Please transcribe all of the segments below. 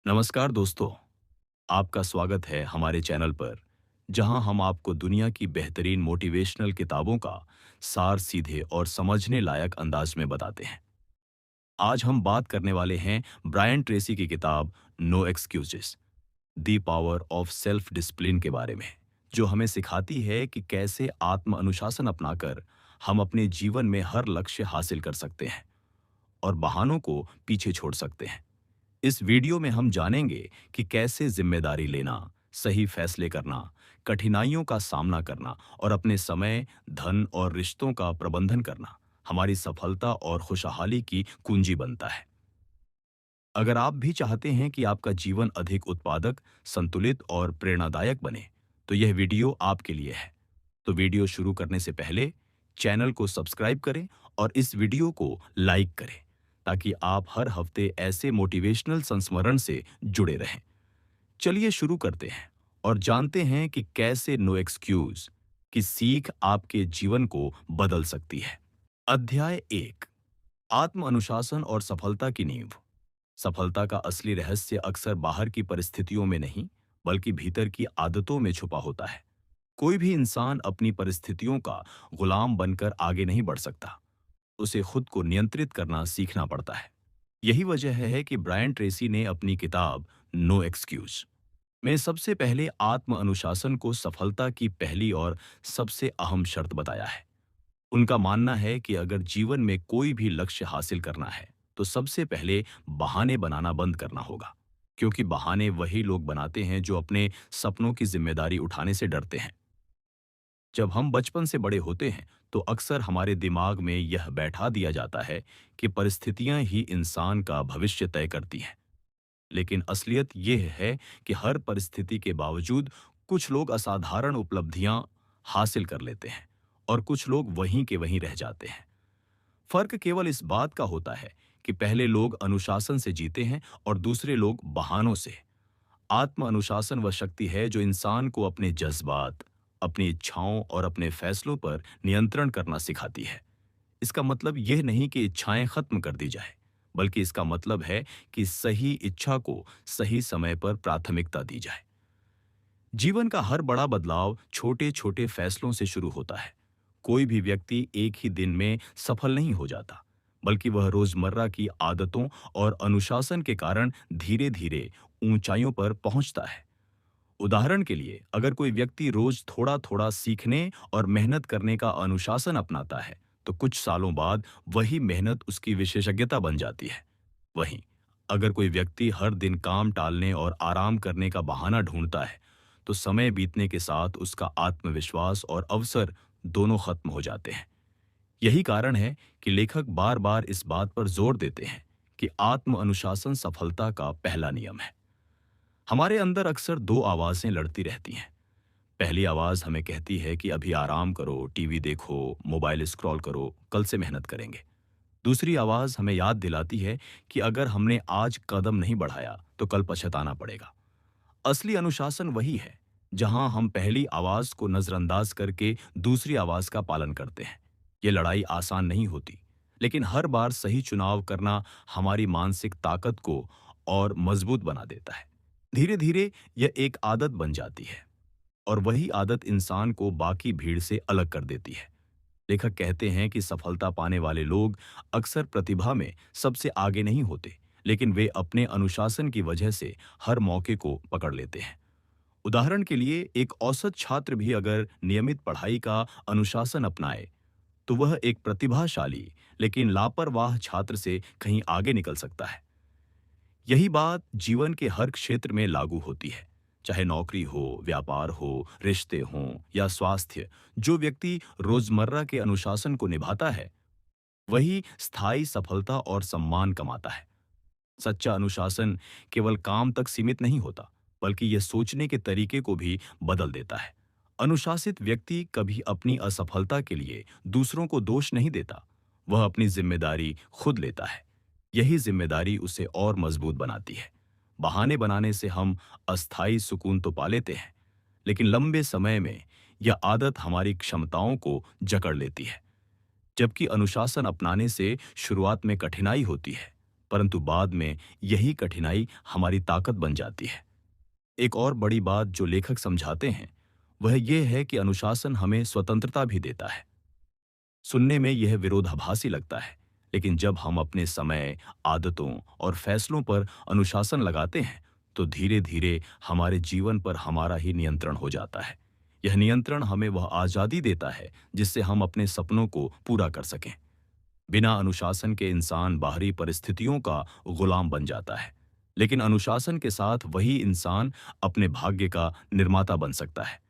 नमस्कार दोस्तों, आपका स्वागत है हमारे चैनल पर, जहां हम आपको दुनिया की बेहतरीन मोटिवेशनल किताबों का सार सीधे और समझने लायक अंदाज में बताते हैं। आज हम बात करने वाले हैं ब्रायन ट्रेसी की किताब no excuses, the power of self discipline के बारे में, जो हमें सिखाती है कि कैसे आत्म अनुशासन अपनाकर हम अपने जीवन में हर लक्ष्य हासिल कर सकते हैं और बहानों को पीछे छोड़ सकते हैं। इस वीडियो में हम जानेंगे कि कैसे जिम्मेदारी लेना, सही फैसले करना, कठिनाइयों का सामना करना और अपने समय, धन और रिश्तों का प्रबंधन करना हमारी सफलता और खुशहाली की कुंजी बनता है। अगर आप भी चाहते हैं कि आपका जीवन अधिक उत्पादक, संतुलित और प्रेरणादायक बने, तो यह वीडियो आपके लिए है। तो वीडियो शुरू करने से पहले चैनल को सब्सक्राइब करें और इस वीडियो को लाइक करें, ताकि आप हर हफ्ते ऐसे मोटिवेशनल संस्मरण से जुड़े रहें। चलिए शुरू करते हैं और जानते हैं कि कैसे नो एक्सक्यूज की सीख आपके जीवन को बदल सकती है। अध्याय 1, आत्म अनुशासन और सफलता की नींव। सफलता का असली रहस्य अक्सर बाहर की परिस्थितियों में नहीं, बल्कि भीतर की आदतों में छुपा होता है। कोई भी इंसान अपनी परिस्थितियों का गुलाम बनकर आगे नहीं बढ़ सकता। उसे खुद को नियंत्रित करना सीखना पड़ता है। यही वजह है कि ब्रायन ट्रेसी ने अपनी किताब नो एक्सक्यूज में सबसे पहले आत्म अनुशासन को सफलता की पहली और सबसे अहम शर्त बताया है। उनका मानना है कि अगर जीवन में कोई भी लक्ष्य हासिल करना है, तो सबसे पहले बहाने बनाना बंद करना होगा, क्योंकि बहाने वही लोग बनाते हैं जो अपने सपनों की जिम्मेदारी उठाने से डरते हैं। जब हम बचपन से बड़े होते हैं, तो अक्सर हमारे दिमाग में यह बैठा दिया जाता है कि परिस्थितियां ही इंसान का भविष्य तय करती हैं। लेकिन असलियत यह है कि हर परिस्थिति के बावजूद कुछ लोग असाधारण उपलब्धियां हासिल कर लेते हैं और कुछ लोग वहीं के वहीं रह जाते हैं। फर्क केवल इस बात का होता है कि पहले लोग अनुशासन से जीते हैं और दूसरे लोग बहानों से। आत्म अनुशासन वह शक्ति है जो इंसान को अपने जज्बात, अपनी इच्छाओं और अपने फैसलों पर नियंत्रण करना सिखाती है। इसका मतलब यह नहीं कि इच्छाएं खत्म कर दी जाए, बल्कि इसका मतलब है कि सही इच्छा को सही समय पर प्राथमिकता दी जाए। जीवन का हर बड़ा बदलाव छोटे छोटे फैसलों से शुरू होता है। कोई भी व्यक्ति एक ही दिन में सफल नहीं हो जाता, बल्कि वह रोजमर्रा की आदतों और अनुशासन के कारण धीरे धीरे ऊंचाइयों पर पहुंचता है। उदाहरण के लिए, अगर कोई व्यक्ति रोज थोड़ा थोड़ा सीखने और मेहनत करने का अनुशासन अपनाता है, तो कुछ सालों बाद वही मेहनत उसकी विशेषज्ञता बन जाती है। वहीं अगर कोई व्यक्ति हर दिन काम टालने और आराम करने का बहाना ढूंढता है, तो समय बीतने के साथ उसका आत्मविश्वास और अवसर दोनों खत्म हो जाते हैं। यही कारण है कि लेखक बार बार इस बात पर जोर देते हैं कि आत्म अनुशासन सफलता का पहला नियम है। हमारे अंदर अक्सर दो आवाजें लड़ती रहती हैं। पहली आवाज हमें कहती है कि अभी आराम करो, टीवी देखो, मोबाइल स्क्रॉल करो, कल से मेहनत करेंगे। दूसरी आवाज हमें याद दिलाती है कि अगर हमने आज कदम नहीं बढ़ाया, तो कल पछताना पड़ेगा। असली अनुशासन वही है जहां हम पहली आवाज को नजरअंदाज करके दूसरी आवाज का पालन करते हैं। ये लड़ाई आसान नहीं होती, लेकिन हर बार सही चुनाव करना हमारी मानसिक ताकत को और मजबूत बना देता है। धीरे धीरे यह एक आदत बन जाती है और वही आदत इंसान को बाकी भीड़ से अलग कर देती है। लेखक कहते हैं कि सफलता पाने वाले लोग अक्सर प्रतिभा में सबसे आगे नहीं होते, लेकिन वे अपने अनुशासन की वजह से हर मौके को पकड़ लेते हैं। उदाहरण के लिए, एक औसत छात्र भी अगर नियमित पढ़ाई का अनुशासन अपनाए, तो वह एक प्रतिभाशाली लेकिन लापरवाह छात्र से कहीं आगे निकल सकता है। यही बात जीवन के हर क्षेत्र में लागू होती है, चाहे नौकरी हो, व्यापार हो, रिश्ते हों या स्वास्थ्य। जो व्यक्ति रोजमर्रा के अनुशासन को निभाता है, वही स्थायी सफलता और सम्मान कमाता है। सच्चा अनुशासन केवल काम तक सीमित नहीं होता, बल्कि यह सोचने के तरीके को भी बदल देता है। अनुशासित व्यक्ति कभी अपनी असफलता के लिए दूसरों को दोष नहीं देता, वह अपनी जिम्मेदारी खुद लेता है। यही जिम्मेदारी उसे और मजबूत बनाती है। बहाने बनाने से हम अस्थायी सुकून तो पा लेते हैं, लेकिन लंबे समय में यह आदत हमारी क्षमताओं को जकड़ लेती है। जबकि अनुशासन अपनाने से शुरुआत में कठिनाई होती है, परंतु बाद में यही कठिनाई हमारी ताकत बन जाती है। एक और बड़ी बात जो लेखक समझाते हैं, वह यह है कि अनुशासन हमें स्वतंत्रता भी देता है। सुनने में यह विरोधाभासी लगता है, लेकिन जब हम अपने समय, आदतों और फैसलों पर अनुशासन लगाते हैं, तो धीरे-धीरे हमारे जीवन पर हमारा ही नियंत्रण हो जाता है। यह नियंत्रण हमें वह आज़ादी देता है, जिससे हम अपने सपनों को पूरा कर सकें। बिना अनुशासन के इंसान बाहरी परिस्थितियों का गुलाम बन जाता है, लेकिन अनुशासन के साथ वही इंसान अपने भाग्य का निर्माता बन सकता है।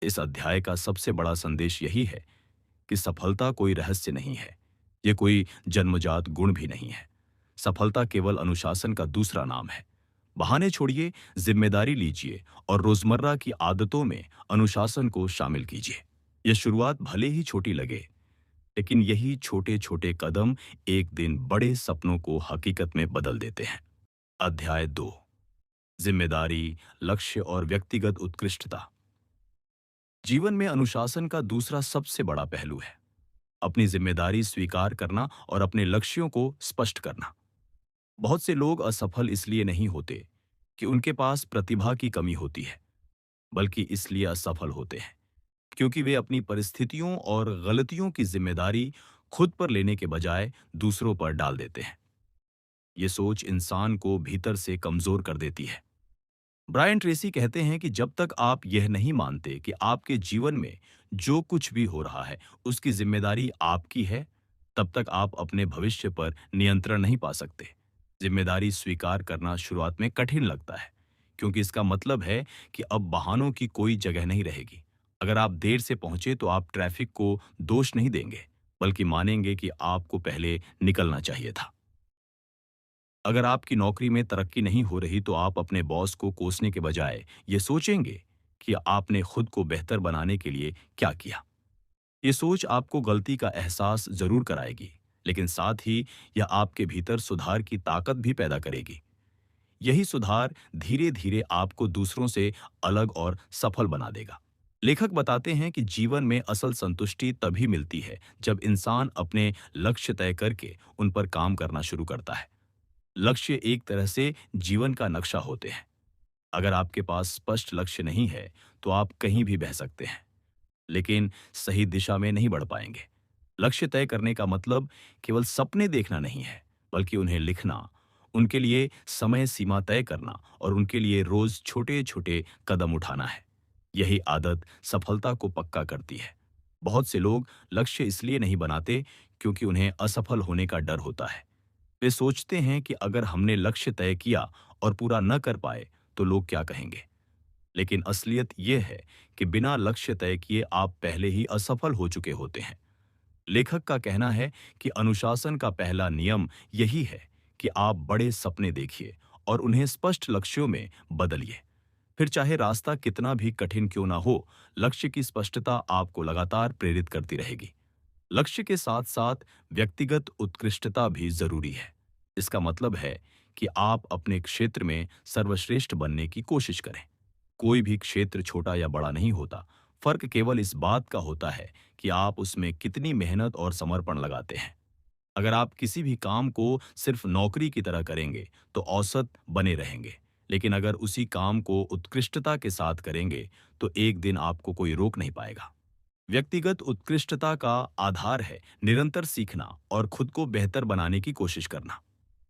इस अध्याय का सबसे बड़ा संदेश यही है कि सफलता कोई रहस्य नहीं है। ये कोई जन्मजात गुण भी नहीं है। सफलता केवल अनुशासन का दूसरा नाम है। बहाने छोड़िए, जिम्मेदारी लीजिए और रोजमर्रा की आदतों में अनुशासन को शामिल कीजिए। यह शुरुआत भले ही छोटी लगे, लेकिन यही छोटे-छोटे कदम एक दिन बड़े सपनों को हकीकत में बदल देते हैं। अध्याय 2, जिम्मेदारी, लक्ष्य और व्यक्तिगत उत्कृष्टता। जीवन में अनुशासन का दूसरा सबसे बड़ा पहलू है अपनी जिम्मेदारी स्वीकार करना और अपने लक्ष्यों को स्पष्ट करना। बहुत से लोग असफल इसलिए नहीं होते कि उनके पास प्रतिभा की कमी होती है, बल्कि इसलिए असफल होते हैं क्योंकि वे अपनी परिस्थितियों और गलतियों की जिम्मेदारी खुद पर लेने के बजाय दूसरों पर डाल देते हैं। ये सोच इंसान को भीतर से कमजोर कर देती है। ब्रायन ट्रेसी कहते हैं कि जब तक आप यह नहीं मानते कि आपके जीवन में जो कुछ भी हो रहा है उसकी जिम्मेदारी आपकी है, तब तक आप अपने भविष्य पर नियंत्रण नहीं पा सकते। जिम्मेदारी स्वीकार करना शुरुआत में कठिन लगता है, क्योंकि इसका मतलब है कि अब बहानों की कोई जगह नहीं रहेगी। अगर आप देर से पहुंचे तो आप ट्रैफिक को दोष नहीं देंगे, बल्कि मानेंगे कि आपको पहले निकलना चाहिए था। अगर आपकी नौकरी में तरक्की नहीं हो रही तो आप अपने बॉस को कोसने के बजाय ये सोचेंगे कि आपने खुद को बेहतर बनाने के लिए क्या किया। ये सोच आपको गलती का एहसास जरूर कराएगी, लेकिन साथ ही यह आपके भीतर सुधार की ताकत भी पैदा करेगी। यही सुधार धीरे धीरे आपको दूसरों से अलग और सफल बना देगा। लेखक बताते हैं कि जीवन में असल संतुष्टि तभी मिलती है जब इंसान अपने लक्ष्य तय करके उन पर काम करना शुरू करता है। लक्ष्य एक तरह से जीवन का नक्शा होते हैं। अगर आपके पास स्पष्ट लक्ष्य नहीं है, तो आप कहीं भी बह सकते हैं, लेकिन सही दिशा में नहीं बढ़ पाएंगे। लक्ष्य तय करने का मतलब केवल सपने देखना नहीं है, बल्कि उन्हें लिखना, उनके लिए समय सीमा तय करना और उनके लिए रोज छोटे-छोटे कदम उठाना है। यही आदत सफलता को पक्का करती है। बहुत से लोग लक्ष्य इसलिए नहीं बनाते क्योंकि उन्हें असफल होने का डर होता है। वे सोचते हैं कि अगर हमने लक्ष्य तय किया और पूरा न कर पाए तो लोग क्या कहेंगे। लेकिन असलियत यह है कि बिना लक्ष्य तय किए आप पहले ही असफल हो चुके होते हैं। लेखक का कहना है कि अनुशासन का पहला नियम यही है कि आप बड़े सपने देखिए और उन्हें स्पष्ट लक्ष्यों में बदलिए। फिर चाहे रास्ता कितना भी कठिन क्यों ना हो, लक्ष्य की स्पष्टता आपको लगातार प्रेरित करती रहेगी। लक्ष्य के साथ साथ व्यक्तिगत उत्कृष्टता भी जरूरी है। इसका मतलब है कि आप अपने क्षेत्र में सर्वश्रेष्ठ बनने की कोशिश करें। कोई भी क्षेत्र छोटा या बड़ा नहीं होता। फर्क केवल इस बात का होता है कि आप उसमें कितनी मेहनत और समर्पण लगाते हैं। अगर आप किसी भी काम को सिर्फ नौकरी की तरह करेंगे, तो औसत बने रहेंगे। लेकिन अगर उसी काम को उत्कृष्टता के साथ करेंगे, तो एक दिन आपको कोई रोक नहीं पाएगा। व्यक्तिगत उत्कृष्टता का आधार है निरंतर सीखना और खुद को बेहतर बनाने की कोशिश करना।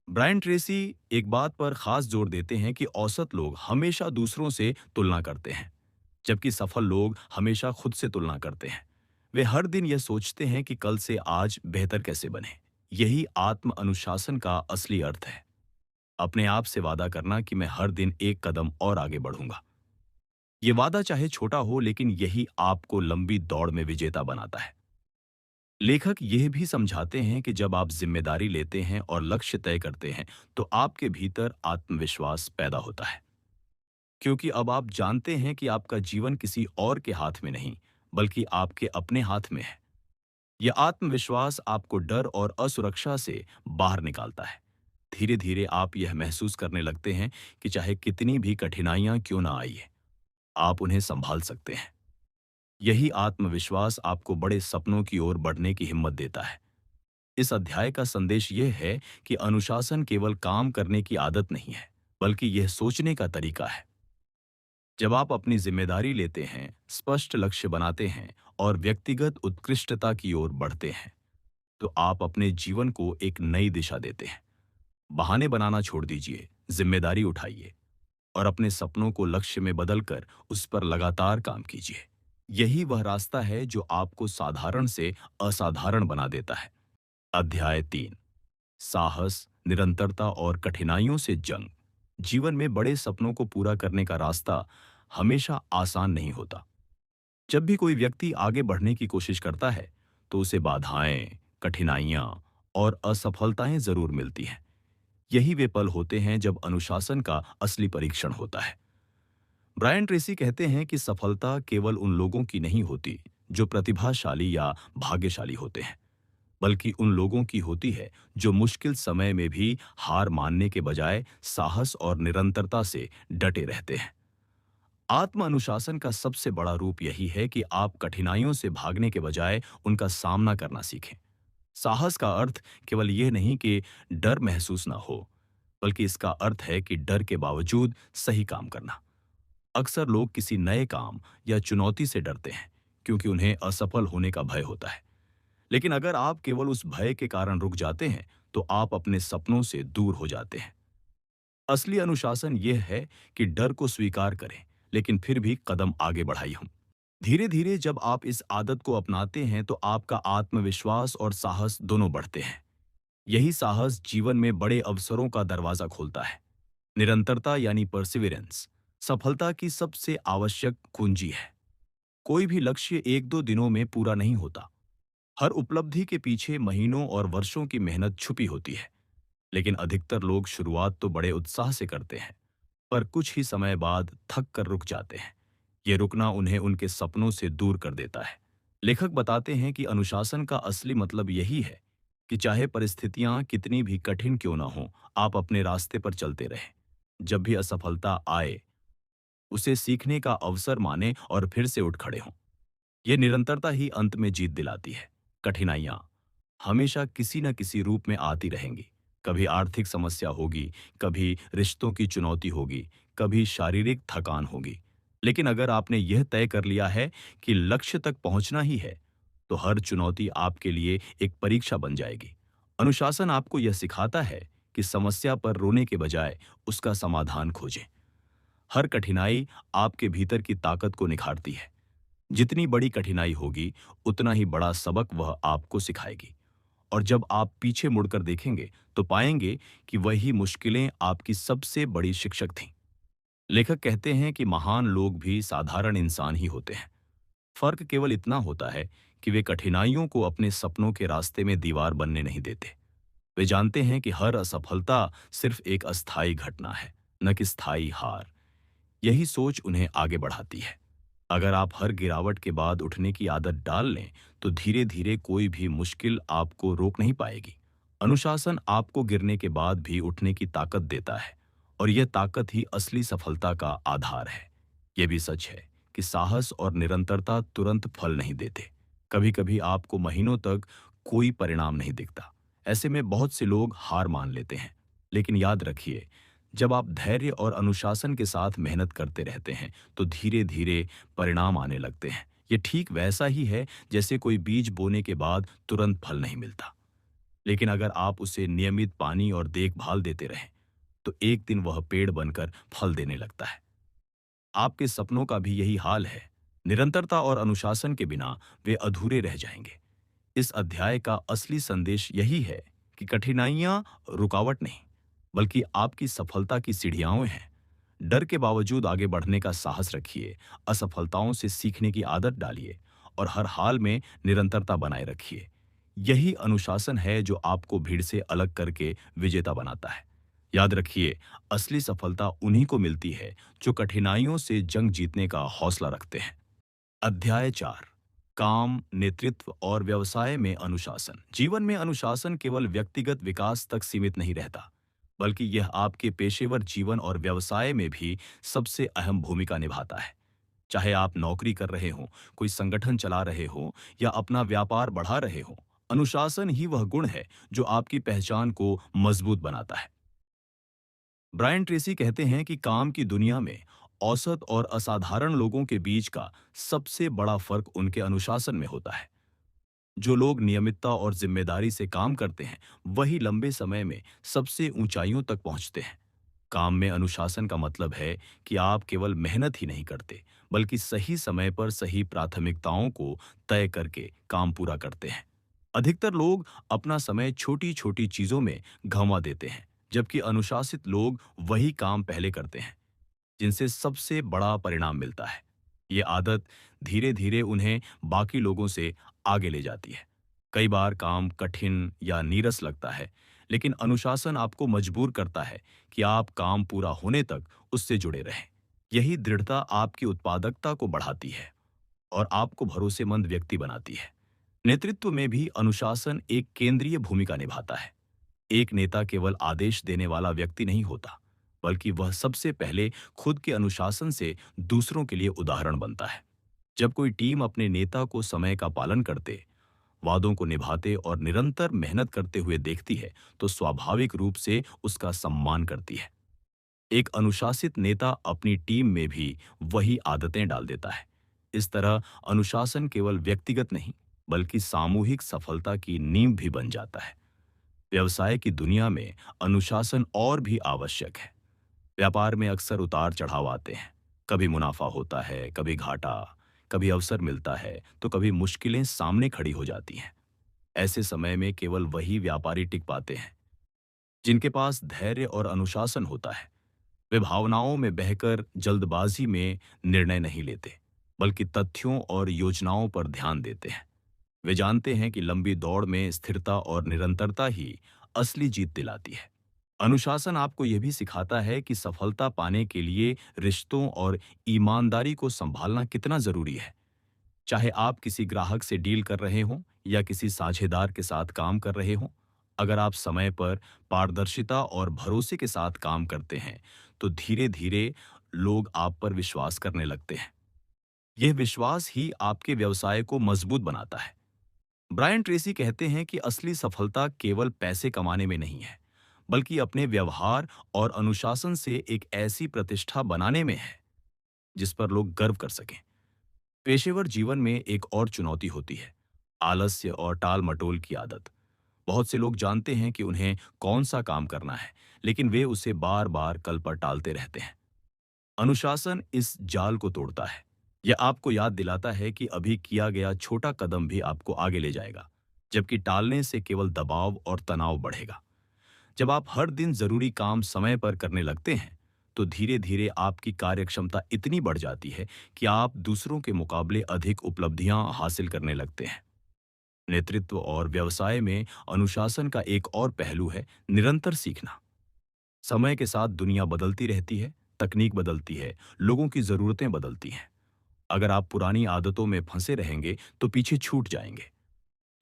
ब्रायन ट्रेसी एक बात पर खास जोर देते हैं कि औसत लोग हमेशा दूसरों से तुलना करते हैं, जबकि सफल लोग हमेशा खुद से तुलना करते हैं। वे हर दिन यह सोचते हैं कि कल से आज बेहतर कैसे बने। यही आत्म अनुशासन का असली अर्थ है। अपने आप से वादा करना कि मैं हर दिन एक कदम और आगे बढ़ूंगा। ये वादा चाहे छोटा हो, लेकिन यही आपको लंबी दौड़ में विजेता बनाता है। लेखक यह भी समझाते हैं कि जब आप जिम्मेदारी लेते हैं और लक्ष्य तय करते हैं, तो आपके भीतर आत्मविश्वास पैदा होता है, क्योंकि अब आप जानते हैं कि आपका जीवन किसी और के हाथ में नहीं, बल्कि आपके अपने हाथ में है। यह आत्मविश्वास आपको डर और असुरक्षा से बाहर निकालता है। धीरे धीरे आप यह महसूस करने लगते हैं कि चाहे कितनी भी कठिनाइयां क्यों ना आइए, आप उन्हें संभाल सकते हैं। यही आत्मविश्वास आपको बड़े सपनों की ओर बढ़ने की हिम्मत देता है। इस अध्याय का संदेश यह है कि अनुशासन केवल काम करने की आदत नहीं है, बल्कि यह सोचने का तरीका है। जब आप अपनी जिम्मेदारी लेते हैं, स्पष्ट लक्ष्य बनाते हैं और व्यक्तिगत उत्कृष्टता की ओर बढ़ते हैं, तो आप अपने जीवन को एक नई दिशा देते हैं। बहाने बनाना छोड़ दीजिए, जिम्मेदारी उठाइए और अपने सपनों को लक्ष्य में बदलकर उस पर लगातार काम कीजिए। यही वह रास्ता है जो आपको साधारण से असाधारण बना देता है। अध्याय 3। साहस, निरंतरता और कठिनाइयों से जंग। जीवन में बड़े सपनों को पूरा करने का रास्ता हमेशा आसान नहीं होता। जब भी कोई व्यक्ति आगे बढ़ने की कोशिश करता है, तो उसे बाधाएं, कठिनाइयां और असफलताएं जरूर मिलती हैं। यही वे पल होते हैं जब अनुशासन का असली परीक्षण होता है। ब्रायन ट्रेसी कहते हैं कि सफलता केवल उन लोगों की नहीं होती जो प्रतिभाशाली या भाग्यशाली होते हैं, बल्कि उन लोगों की होती है जो मुश्किल समय में भी हार मानने के बजाय साहस और निरंतरता से डटे रहते हैं। आत्म अनुशासन का सबसे बड़ा रूप यही है कि आप कठिनाइयों से भागने के बजाय उनका सामना करना सीखें। साहस का अर्थ केवल यह नहीं कि डर महसूस ना हो, बल्कि इसका अर्थ है कि डर के बावजूद सही काम करना। अक्सर लोग किसी नए काम या चुनौती से डरते हैं क्योंकि उन्हें असफल होने का भय होता है। लेकिन अगर आप केवल उस भय के कारण रुक जाते हैं, तो आप अपने सपनों से दूर हो जाते हैं। असली अनुशासन यह है कि डर को स्वीकार करें, लेकिन फिर भी कदम आगे बढ़ाइए हम। धीरे धीरे जब आप इस आदत को अपनाते हैं, तो आपका आत्मविश्वास और साहस दोनों बढ़ते हैं। यही साहस जीवन में बड़े अवसरों का दरवाजा खोलता है। निरंतरता यानी परसिविरेंस सफलता की सबसे आवश्यक कुंजी है। कोई भी लक्ष्य एक दो दिनों में पूरा नहीं होता। हर उपलब्धि के पीछे महीनों और वर्षों की मेहनत छुपी होती है। लेकिन अधिकतर लोग शुरुआत तो बड़े उत्साह से करते हैं, पर कुछ ही समय बाद थक कर रुक जाते हैं। ये रुकना उन्हें उनके सपनों से दूर कर देता है। लेखक बताते हैं कि अनुशासन का असली मतलब यही है कि चाहे परिस्थितियां कितनी भी कठिन क्यों ना हो, आप अपने रास्ते पर चलते रहें। जब भी असफलता आए, उसे सीखने का अवसर माने और फिर से उठ खड़े हों। यह निरंतरता ही अंत में जीत दिलाती है। कठिनाइयां हमेशा किसी न किसी रूप में आती रहेंगी। कभी आर्थिक समस्या होगी, कभी रिश्तों की चुनौती होगी, कभी शारीरिक थकान होगी। लेकिन अगर आपने यह तय कर लिया है कि लक्ष्य तक पहुंचना ही है, तो हर चुनौती आपके लिए एक परीक्षा बन जाएगी। अनुशासन आपको यह सिखाता है कि समस्या पर रोने के बजाय उसका समाधान खोजें। हर कठिनाई आपके भीतर की ताकत को निखारती है। जितनी बड़ी कठिनाई होगी, उतना ही बड़ा सबक वह आपको सिखाएगी। और जब आप पीछे मुड़कर देखेंगे, तो पाएंगे कि वही मुश्किलें आपकी सबसे बड़ी शिक्षक थीं। लेखक कहते हैं कि महान लोग भी साधारण इंसान ही होते हैं। फर्क केवल इतना होता है कि वे कठिनाइयों को अपने सपनों के रास्ते में दीवार बनने नहीं देते। वे जानते हैं कि हर असफलता सिर्फ एक अस्थायी घटना है, न कि स्थायी हार। यही सोच उन्हें आगे बढ़ाती है। अगर आप हर गिरावट के बाद उठने की आदत डाल लें, तो धीरे धीरे कोई भी मुश्किल आपको रोक नहीं पाएगी। अनुशासन आपको गिरने के बाद भी उठने की ताकत देता है, और यह ताकत ही असली सफलता का आधार है। यह भी सच है कि साहस और निरंतरता तुरंत फल नहीं देते। कभी कभी आपको महीनों तक कोई परिणाम नहीं दिखता। ऐसे में बहुत से लोग हार मान लेते हैं। लेकिन याद रखिए, जब आप धैर्य और अनुशासन के साथ मेहनत करते रहते हैं, तो धीरे धीरे परिणाम आने लगते हैं। ये ठीक वैसा ही है जैसे कोई बीज बोने के बाद तुरंत फल नहीं मिलता। लेकिन अगर आप उसे नियमित पानी और देखभाल देते रहें, तो एक दिन वह पेड़ बनकर फल देने लगता है। आपके सपनों का भी यही हाल है। निरंतरता और अनुशासन के बिना वे अधूरे रह जाएंगे। इस अध्याय का असली संदेश यही है कि कठिनाइयां रुकावट नहीं, बल्कि आपकी सफलता की सीढ़ियां हैं। डर के बावजूद आगे बढ़ने का साहस रखिए, असफलताओं से सीखने की आदत डालिए और हर हाल में निरंतरता बनाए रखिए। यही अनुशासन है जो आपको भीड़ से अलग करके विजेता बनाता है। याद रखिए, असली सफलता उन्हीं को मिलती है जो कठिनाइयों से जंग जीतने का हौसला रखते हैं। अध्याय 4। काम, नेतृत्व और व्यवसाय में अनुशासन। जीवन में अनुशासन केवल व्यक्तिगत विकास तक सीमित नहीं रहता, बल्कि यह आपके पेशेवर जीवन और व्यवसाय में भी सबसे अहम भूमिका निभाता है। चाहे आप नौकरी कर रहे हो, कोई संगठन चला रहे हो या अपना व्यापार बढ़ा रहे हो, अनुशासन ही वह गुण है जो आपकी पहचान को मजबूत बनाता है। ब्रायन ट्रेसी कहते हैं कि काम की दुनिया में औसत और असाधारण लोगों के बीच का सबसे बड़ा फर्क उनके अनुशासन में होता है। जो लोग नियमितता और जिम्मेदारी से काम करते हैं, वही लंबे समय में सबसे ऊंचाइयों तक पहुंचते हैं। काम में अनुशासन का मतलब है कि आप केवल मेहनत ही नहीं करते, बल्कि सही समय पर सही प्राथमिकताओं को तय करके काम पूरा करते हैं। अधिकतर लोग अपना समय छोटी-छोटी चीजों में गंवा देते हैं, जबकि अनुशासित लोग वही काम पहले करते हैं, जिनसे सबसे बड़ा परिणाम मिलता है। ये आदत धीरे-धीरे उन्हें बाकी लोगों से आगे ले जाती है। कई बार काम कठिन या नीरस लगता है, लेकिन अनुशासन आपको मजबूर करता है कि आप काम पूरा होने तक उससे जुड़े रहें। यही दृढ़ता आपकी उत्पादकता को बढ़ाती है और आपको भरोसेमंद व्यक्ति बनाती है। नेतृत्व में भी अनुशासन एक केंद्रीय भूमिका निभाता है। एक नेता केवल आदेश देने वाला व्यक्ति नहीं होता, बल्कि वह सबसे पहले खुद के अनुशासन से दूसरों के लिए उदाहरण बनता है। जब कोई टीम अपने नेता को समय का पालन करते, वादों को निभाते और निरंतर मेहनत करते हुए देखती है, तो स्वाभाविक रूप से उसका सम्मान करती है। एक अनुशासित नेता अपनी टीम में भी वही आदतें डाल देता है। इस तरह अनुशासन केवल व्यक्तिगत नहीं, बल्कि सामूहिक सफलता की नींव भी बन जाता है। व्यवसाय की दुनिया में अनुशासन और भी आवश्यक है। व्यापार में अक्सर उतार चढ़ाव आते हैं। कभी मुनाफा होता है, कभी घाटा, कभी अवसर मिलता है, तो कभी मुश्किलें सामने खड़ी हो जाती हैं। ऐसे समय में केवल वही व्यापारी टिक पाते हैं जिनके पास धैर्य और अनुशासन होता है। वे भावनाओं में बहकर जल्दबाजी में निर्णय नहीं लेते, बल्कि तथ्यों और योजनाओं पर ध्यान देते हैं। वे जानते हैं कि लंबी दौड़ में स्थिरता और निरंतरता ही असली जीत दिलाती है। अनुशासन आपको यह भी सिखाता है कि सफलता पाने के लिए रिश्तों और ईमानदारी को संभालना कितना जरूरी है। चाहे आप किसी ग्राहक से डील कर रहे हों या किसी साझेदार के साथ काम कर रहे हों, अगर आप समय पर पारदर्शिता और भरोसे के साथ काम करते हैं, तो धीरे-धीरे लोग आप पर विश्वास करने लगते हैं। यह विश्वास ही आपके व्यवसाय को मजबूत बनाता है। ब्रायन ट्रेसी कहते हैं कि असली सफलता केवल पैसे कमाने में नहीं है, बल्कि अपने व्यवहार और अनुशासन से एक ऐसी प्रतिष्ठा बनाने में है जिस पर लोग गर्व कर सकें। पेशेवर जीवन में एक और चुनौती होती है, आलस्य और टाल-मटोल की आदत। बहुत से लोग जानते हैं कि उन्हें कौन सा काम करना है, लेकिन वे उसे बार-बार कल पर टालते रहते हैं। अनुशासन इस जाल को तोड़ता है। यह आपको याद दिलाता है कि अभी किया गया छोटा कदम भी आपको आगे ले जाएगा, जबकि टालने से केवल दबाव और तनाव बढ़ेगा। जब आप हर दिन जरूरी काम समय पर करने लगते हैं, तो धीरे-धीरे आपकी कार्यक्षमता इतनी बढ़ जाती है कि आप दूसरों के मुकाबले अधिक उपलब्धियां हासिल करने लगते हैं। नेतृत्व और व्यवसाय में अनुशासन का एक और पहलू है निरंतर सीखना। समय के साथ दुनिया बदलती रहती है, तकनीक बदलती है, लोगों की जरूरतें बदलती हैं। अगर आप पुरानी आदतों में फंसे रहेंगे, तो पीछे छूट जाएंगे।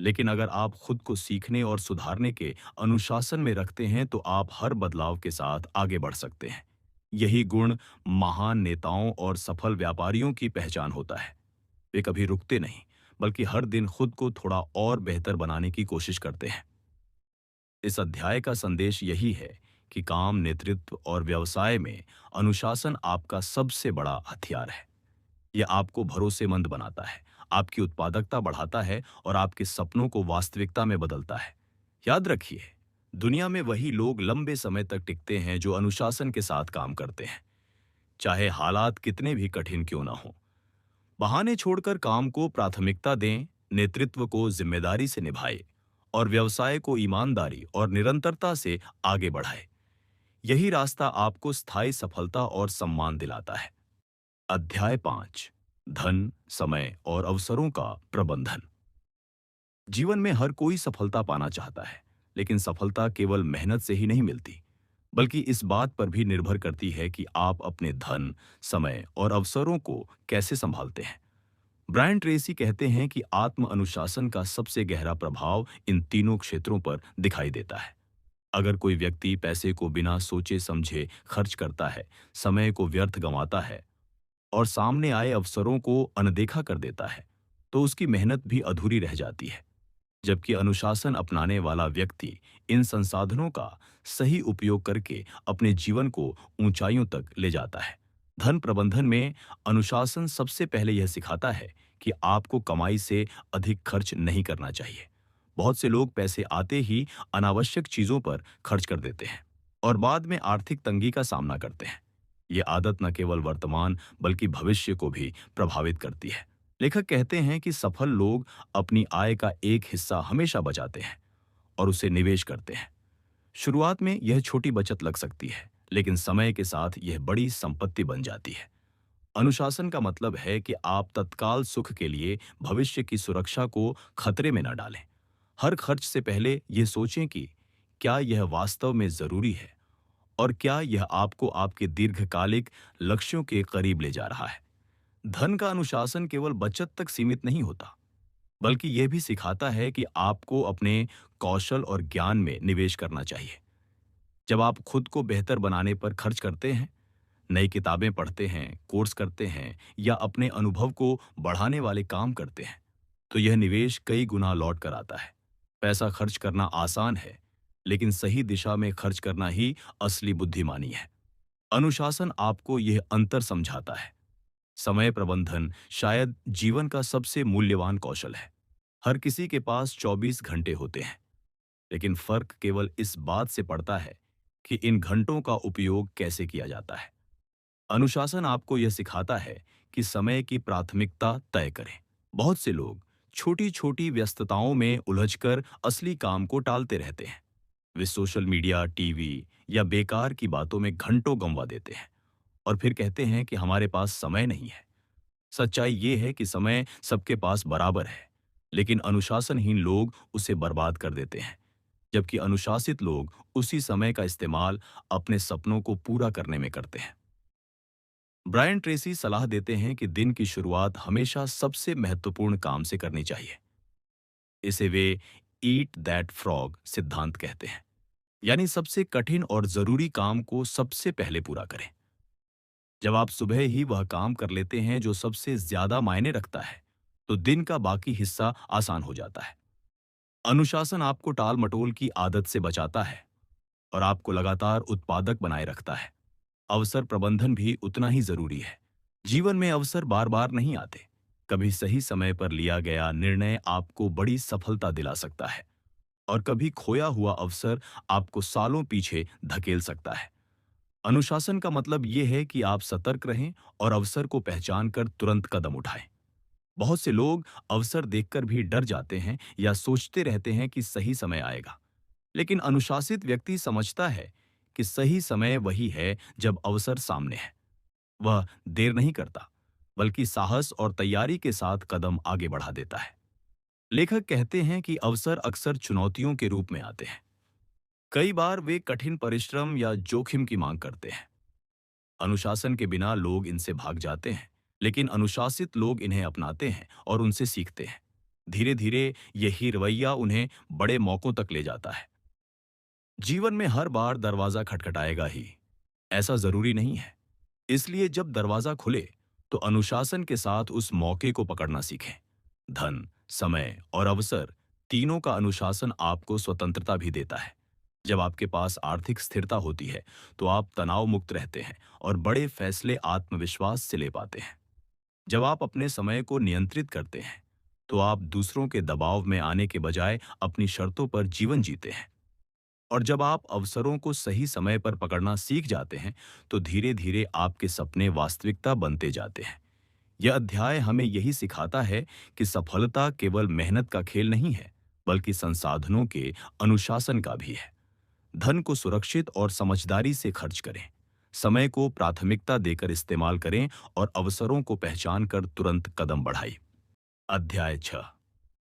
लेकिन अगर आप खुद को सीखने और सुधारने के अनुशासन में रखते हैं, तो आप हर बदलाव के साथ आगे बढ़ सकते हैं। यही गुण महान नेताओं और सफल व्यापारियों की पहचान होता है। वे कभी रुकते नहीं, बल्कि हर दिन खुद को थोड़ा और बेहतर बनाने की कोशिश करते हैं। इस अध्याय का संदेश यही है कि काम, नेतृत्व और व्यवसाय में अनुशासन आपका सबसे बड़ा हथियार है। यह आपको भरोसेमंद बनाता है, आपकी उत्पादकता बढ़ाता है और आपके सपनों को वास्तविकता में बदलता है। याद रखिए, दुनिया में वही लोग लंबे समय तक टिकते हैं जो अनुशासन के साथ काम करते हैं, चाहे हालात कितने भी कठिन क्यों ना हो। बहाने छोड़कर काम को प्राथमिकता दें, नेतृत्व को जिम्मेदारी से निभाएं और व्यवसाय को ईमानदारी और निरंतरता से आगे बढ़ाएं। यही रास्ता आपको स्थायी सफलता और सम्मान दिलाता है। अध्याय 5, धन, समय और अवसरों का प्रबंधन। जीवन में हर कोई सफलता पाना चाहता है, लेकिन सफलता केवल मेहनत से ही नहीं मिलती, बल्कि इस बात पर भी निर्भर करती है कि आप अपने धन, समय और अवसरों को कैसे संभालते हैं। ब्रायन ट्रेसी कहते हैं कि आत्म अनुशासन का सबसे गहरा प्रभाव इन तीनों क्षेत्रों पर दिखाई देता है। अगर कोई व्यक्ति पैसे को बिना सोचे समझे खर्च करता है, समय को व्यर्थ गंवाता है और सामने आए अवसरों को अनदेखा कर देता है, तो उसकी मेहनत भी अधूरी रह जाती है। जबकि अनुशासन अपनाने वाला व्यक्ति इन संसाधनों का सही उपयोग करके अपने जीवन को ऊंचाइयों तक ले जाता है। धन प्रबंधन में अनुशासन सबसे पहले यह सिखाता है कि आपको कमाई से अधिक खर्च नहीं करना चाहिए। बहुत से लोग पैसे आते ही अनावश्यक चीजों पर खर्च कर देते हैं और बाद में आर्थिक तंगी का सामना करते हैं। ये आदत न केवल वर्तमान बल्कि भविष्य को भी प्रभावित करती है। लेखक कहते हैं कि सफल लोग अपनी आय का एक हिस्सा हमेशा बचाते हैं और उसे निवेश करते हैं। शुरुआत में यह छोटी बचत लग सकती है, लेकिन समय के साथ यह बड़ी संपत्ति बन जाती है। अनुशासन का मतलब है कि आप तत्काल सुख के लिए भविष्य की सुरक्षा को खतरे में न डालें। हर खर्च से पहले यह सोचें कि क्या यह वास्तव में जरूरी है और क्या यह आपको आपके दीर्घकालिक लक्ष्यों के करीब ले जा रहा है। धन का अनुशासन केवल बचत तक सीमित नहीं होता, बल्कि यह भी सिखाता है कि आपको अपने कौशल और ज्ञान में निवेश करना चाहिए। जब आप खुद को बेहतर बनाने पर खर्च करते हैं, नई किताबें पढ़ते हैं, कोर्स करते हैं या अपने अनुभव को बढ़ाने वाले काम करते हैं, तो यह निवेश कई गुना लौट कर आता है। पैसा खर्च करना आसान है, लेकिन सही दिशा में खर्च करना ही असली बुद्धिमानी है। अनुशासन आपको यह अंतर समझाता है। समय प्रबंधन शायद जीवन का सबसे मूल्यवान कौशल है। हर किसी के पास 24 घंटे होते हैं, लेकिन फर्क केवल इस बात से पड़ता है कि इन घंटों का उपयोग कैसे किया जाता है। अनुशासन आपको यह सिखाता है कि समय की प्राथमिकता तय करें। बहुत से लोग छोटी छोटी व्यस्तताओं में उलझकर असली काम को टालते रहते हैं। वे सोशल मीडिया, टीवी या बेकार की बातों में घंटों गंवा देते हैं और फिर कहते हैं कि हमारे पास समय नहीं है। सच्चाई ये है कि समय सबके पास बराबर है, लेकिन अनुशासनहीन लोग उसे बर्बाद कर देते हैं, जबकि अनुशासित लोग उसी समय का इस्तेमाल अपने सपनों को पूरा करने में करते हैं। ब्रायन ट्रेसी सलाह देते हैं कि दिन की शुरुआत हमेशा सबसे महत्वपूर्ण काम से करनी चाहिए। इसे वे ईट दैट फ्रॉग सिद्धांत कहते हैं, यानी सबसे कठिन और जरूरी काम को सबसे पहले पूरा करें। जब आप सुबह ही वह काम कर लेते हैं जो सबसे ज्यादा मायने रखता है, तो दिन का बाकी हिस्सा आसान हो जाता है। अनुशासन आपको टाल मटोल की आदत से बचाता है और आपको लगातार उत्पादक बनाए रखता है। अवसर प्रबंधन भी उतना ही जरूरी है। जीवन में अवसर बार बार नहीं आते। कभी सही समय पर लिया गया निर्णय आपको बड़ी सफलता दिला सकता है और कभी खोया हुआ अवसर आपको सालों पीछे धकेल सकता है। अनुशासन का मतलब यह है कि आप सतर्क रहें और अवसर को पहचान कर तुरंत कदम उठाएं। बहुत से लोग अवसर देखकर भी डर जाते हैं या सोचते रहते हैं कि सही समय आएगा। लेकिन अनुशासित व्यक्ति समझता है कि सही समय वही है जब अवसर सामने है। वह देर नहीं करता, बल्कि साहस और तैयारी के साथ कदम आगे बढ़ा देता है। लेखक कहते हैं कि अवसर अक्सर चुनौतियों के रूप में आते हैं। कई बार वे कठिन परिश्रम या जोखिम की मांग करते हैं। अनुशासन के बिना लोग इनसे भाग जाते हैं, लेकिन अनुशासित लोग इन्हें अपनाते हैं और उनसे सीखते हैं। धीरे धीरे यही रवैया उन्हें बड़े मौकों तक ले जाता है। जीवन में हर बार दरवाजा खटखटाएगा ही, ऐसा जरूरी नहीं है। इसलिए जब दरवाजा खुले, तो अनुशासन के साथ उस मौके को पकड़ना सीखें। धन, समय और अवसर तीनों का अनुशासन आपको स्वतंत्रता भी देता है। जब आपके पास आर्थिक स्थिरता होती है, तो आप तनाव मुक्त रहते हैं और बड़े फैसले आत्मविश्वास से ले पाते हैं। जब आप अपने समय को नियंत्रित करते हैं, तो आप दूसरों के दबाव में आने के बजाय अपनी शर्तों पर जीवन जीते हैं। और जब आप अवसरों को सही समय पर पकड़ना सीख जाते हैं, तो धीरे धीरे आपके सपने वास्तविकता बनते जाते हैं। यह अध्याय हमें यही सिखाता है कि सफलता केवल मेहनत का खेल नहीं है, बल्कि संसाधनों के अनुशासन का भी है। धन को सुरक्षित और समझदारी से खर्च करें, समय को प्राथमिकता देकर इस्तेमाल करें और अवसरों को पहचान कर तुरंत कदम बढ़ाएं। अध्याय 6,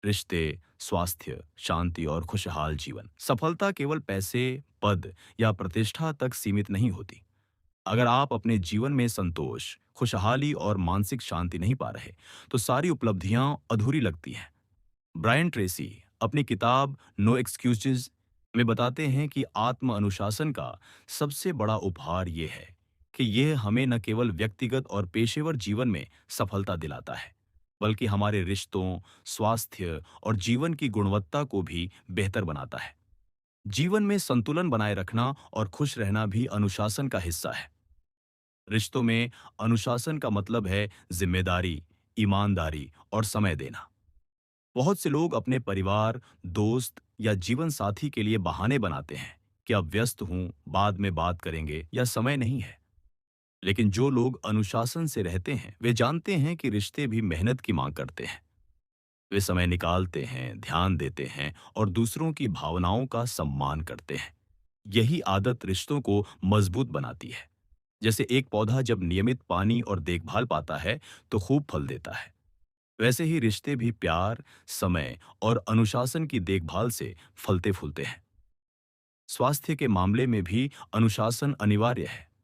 रिश्ते, स्वास्थ्य, शांति और खुशहाल जीवन। सफलता केवल पैसे, पद या प्रतिष्ठा तक सीमित नहीं होती। अगर आप अपने जीवन में संतोष, खुशहाली और मानसिक शांति नहीं पा रहे, तो सारी उपलब्धियां अधूरी लगती हैं। ब्रायन ट्रेसी अपनी किताब नो एक्सक्यूजेज में बताते हैं कि आत्म अनुशासन का सबसे बड़ा उपहार यह है कि यह हमें न केवल व्यक्तिगत और पेशेवर जीवन में सफलता दिलाता है, बल्कि हमारे रिश्तों, स्वास्थ्य और जीवन की गुणवत्ता को भी बेहतर बनाता है। जीवन में संतुलन बनाए रखना और खुश रहना भी अनुशासन का हिस्सा है। रिश्तों में अनुशासन का मतलब है जिम्मेदारी, ईमानदारी और समय देना। बहुत से लोग अपने परिवार, दोस्त या जीवन साथी के लिए बहाने बनाते हैं कि अब व्यस्त हूं, बाद में बात करेंगे या समय नहीं है। लेकिन जो लोग अनुशासन से रहते हैं, वे जानते हैं कि रिश्ते भी मेहनत की मांग करते हैं। वे समय निकालते हैं, ध्यान देते हैं और दूसरों की भावनाओं का सम्मान करते हैं। यही आदत रिश्तों को मजबूत बनाती है। जैसे एक पौधा जब नियमित पानी और देखभाल पाता है, तो खूब फल देता है। वैसे ही रिश्ते भी प्यार, समय और अनुशासन की देखभाल से फलते फूलते हैं। स्वास्थ्य के मामले में भी अनुशासन अनिवार्य है।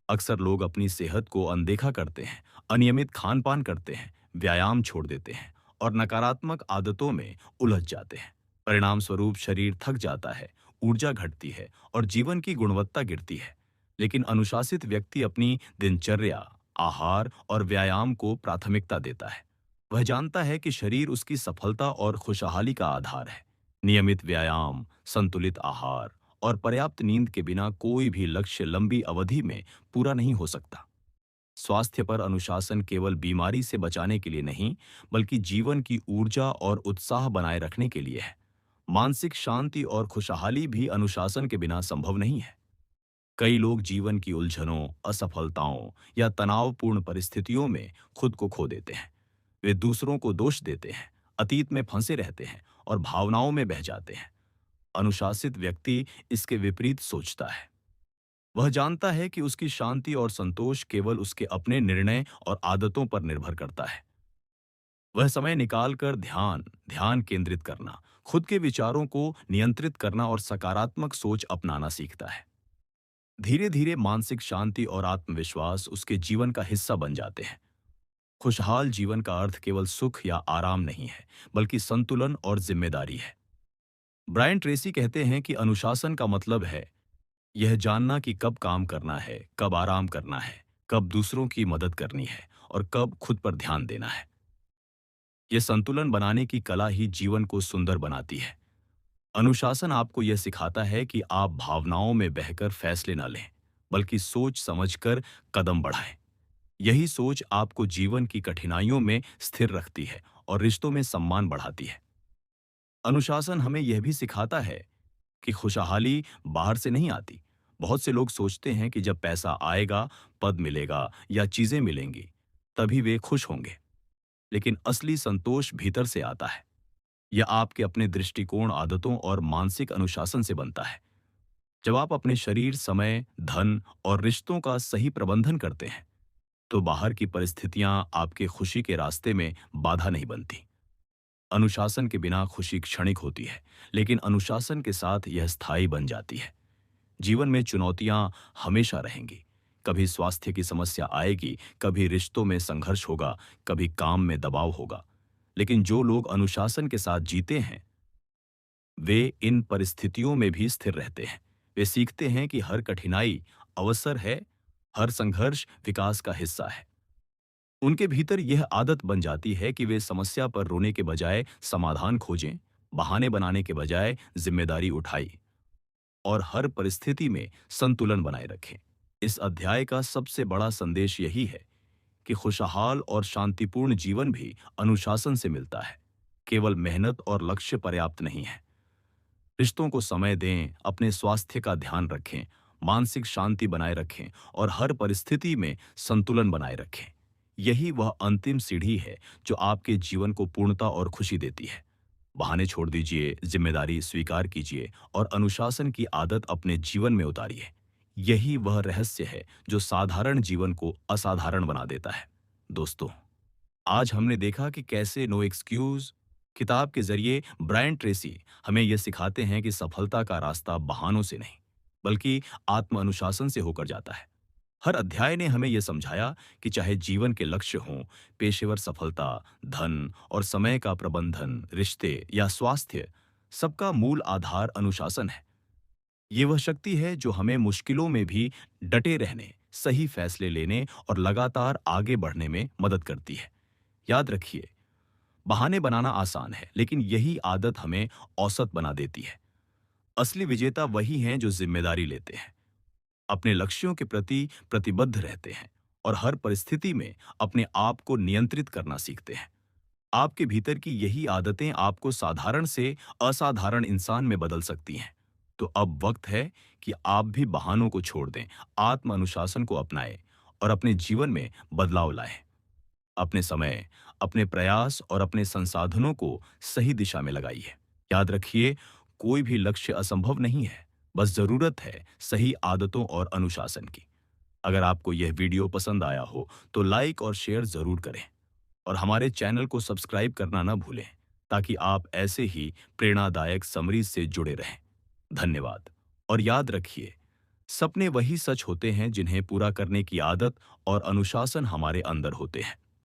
अक्सर लोग अपनी सेहत को अनदेखा करते हैं, अनियमित खान पान करते हैं, व्यायाम छोड़ देते हैं और नकारात्मक आदतों में उलझ जाते हैं। परिणाम स्वरूप शरीर थक जाता है, ऊर्जा घटती है और जीवन की गुणवत्ता गिरती है। लेकिन अनुशासित व्यक्ति अपनी दिनचर्या, आहार और व्यायाम को प्राथमिकता देता है। वह जानता है कि शरीर उसकी सफलता और खुशहाली का आधार है। नियमित व्यायाम, संतुलित आहार और पर्याप्त नींद के बिना कोई भी लक्ष्य लंबी अवधि में पूरा नहीं हो सकता। स्वास्थ्य पर अनुशासन केवल बीमारी से बचाने के लिए नहीं, बल्कि जीवन की ऊर्जा और उत्साह बनाए रखने के लिए है। मानसिक शांति और खुशहाली भी अनुशासन के बिना संभव नहीं है। कई लोग जीवन की उलझनों, असफलताओं या तनावपूर्ण परिस्थितियों में खुद को खो देते हैं। वे दूसरों को दोष देते हैं, अतीत में फंसे रहते हैं और भावनाओं में बह जाते हैं। अनुशासित व्यक्ति इसके विपरीत सोचता है। वह जानता है कि उसकी शांति और संतोष केवल उसके अपने निर्णय और आदतों पर निर्भर करता है। वह समय निकालकर ध्यान ध्यान केंद्रित करना, खुद के विचारों को नियंत्रित करना और सकारात्मक सोच अपनाना सीखता है। धीरे धीरे मानसिक शांति और आत्मविश्वास उसके जीवन का हिस्सा बन जाते हैं। खुशहाल जीवन का अर्थ केवल सुख या आराम नहीं है, बल्कि संतुलन और जिम्मेदारी है। ब्रायन ट्रेसी कहते हैं कि अनुशासन का मतलब है यह जानना कि कब काम करना है, कब आराम करना है, कब दूसरों की मदद करनी है और कब खुद पर ध्यान देना है। यह संतुलन बनाने की कला ही जीवन को सुंदर बनाती है। अनुशासन आपको यह सिखाता है कि आप भावनाओं में बहकर फैसले न लें, बल्कि सोच समझकर कदम बढ़ाएं। यही सोच आपको जीवन की कठिनाइयों में स्थिर रखती है और रिश्तों में सम्मान बढ़ाती है। अनुशासन हमें यह भी सिखाता है कि खुशहाली बाहर से नहीं आती। बहुत से लोग सोचते हैं कि जब पैसा आएगा, पद मिलेगा या चीजें मिलेंगी, तभी वे खुश होंगे। लेकिन असली संतोष भीतर से आता है। यह आपके अपने दृष्टिकोण, आदतों और मानसिक अनुशासन से बनता है। जब आप अपने शरीर, समय, धन और रिश्तों का सही प्रबंधन करते हैं, तो बाहर की परिस्थितियां आपके खुशी के रास्ते में बाधा नहीं बनती। अनुशासन के बिना खुशी क्षणिक होती है, लेकिन अनुशासन के साथ यह स्थायी बन जाती है। जीवन में चुनौतियां हमेशा रहेंगी। कभी स्वास्थ्य की समस्या आएगी, कभी रिश्तों में संघर्ष होगा, कभी काम में दबाव होगा। लेकिन जो लोग अनुशासन के साथ जीते हैं, वे इन परिस्थितियों में भी स्थिर रहते हैं। वे सीखते हैं कि हर कठिनाई अवसर है, हर संघर्ष विकास का हिस्सा है। उनके भीतर यह आदत बन जाती है कि वे समस्या पर रोने के बजाय समाधान खोजें, बहाने बनाने के बजाय जिम्मेदारी उठाई और हर परिस्थिति में संतुलन बनाए रखें। इस अध्याय का सबसे बड़ा संदेश यही है कि खुशहाल और शांतिपूर्ण जीवन भी अनुशासन से मिलता है। केवल मेहनत और लक्ष्य पर्याप्त नहीं है। रिश्तों को समय दें, अपने स्वास्थ्य का ध्यान रखें, मानसिक शांति बनाए रखें और हर परिस्थिति में संतुलन बनाए रखें। यही वह अंतिम सीढ़ी है जो आपके जीवन को पूर्णता और खुशी देती है। बहाने छोड़ दीजिए, जिम्मेदारी स्वीकार कीजिए और अनुशासन की आदत अपने जीवन में उतारिए। यही वह रहस्य है जो साधारण जीवन को असाधारण बना देता है। दोस्तों, आज हमने देखा कि कैसे नो एक्सक्यूज किताब के जरिए ब्रायन ट्रेसी हमें यह सिखाते हैं कि सफलता का रास्ता बहानों से नहीं, बल्कि आत्म अनुशासन से होकर जाता है। हर अध्याय ने हमें यह समझाया कि चाहे जीवन के लक्ष्य हों, पेशेवर सफलता, धन और समय का प्रबंधन, रिश्ते या स्वास्थ्य, सबका मूल आधार अनुशासन है। ये वह शक्ति है जो हमें मुश्किलों में भी डटे रहने, सही फैसले लेने और लगातार आगे बढ़ने में मदद करती है। याद रखिए, बहाने बनाना आसान है, लेकिन यही आदत हमें औसत बना देती है। असली विजेता वही हैं जो जिम्मेदारी लेते हैं, अपने लक्ष्यों के प्रति प्रतिबद्ध रहते हैं और हर परिस्थिति में अपने आप को नियंत्रित करना सीखते हैं। आपके भीतर की यही आदतें आपको साधारण से असाधारण इंसान में बदल सकती हैं। तो अब वक्त है कि आप भी बहानों को छोड़ दें, आत्म अनुशासन को अपनाएं और अपने जीवन में बदलाव लाएं। अपने समय, अपने प्रयास और अपने संसाधनों को सही दिशा में लगाइए। याद रखिए, कोई भी लक्ष्य असंभव नहीं है, बस जरूरत है सही आदतों और अनुशासन की। अगर आपको यह वीडियो पसंद आया हो, तो लाइक और शेयर जरूर करें और हमारे चैनल को सब्सक्राइब करना न भूलें, ताकि आप ऐसे ही प्रेरणादायक समरीज से जुड़े रहें। धन्यवाद। और याद रखिए, सपने वही सच होते हैं जिन्हें पूरा करने की आदत और अनुशासन हमारे अंदर होते हैं।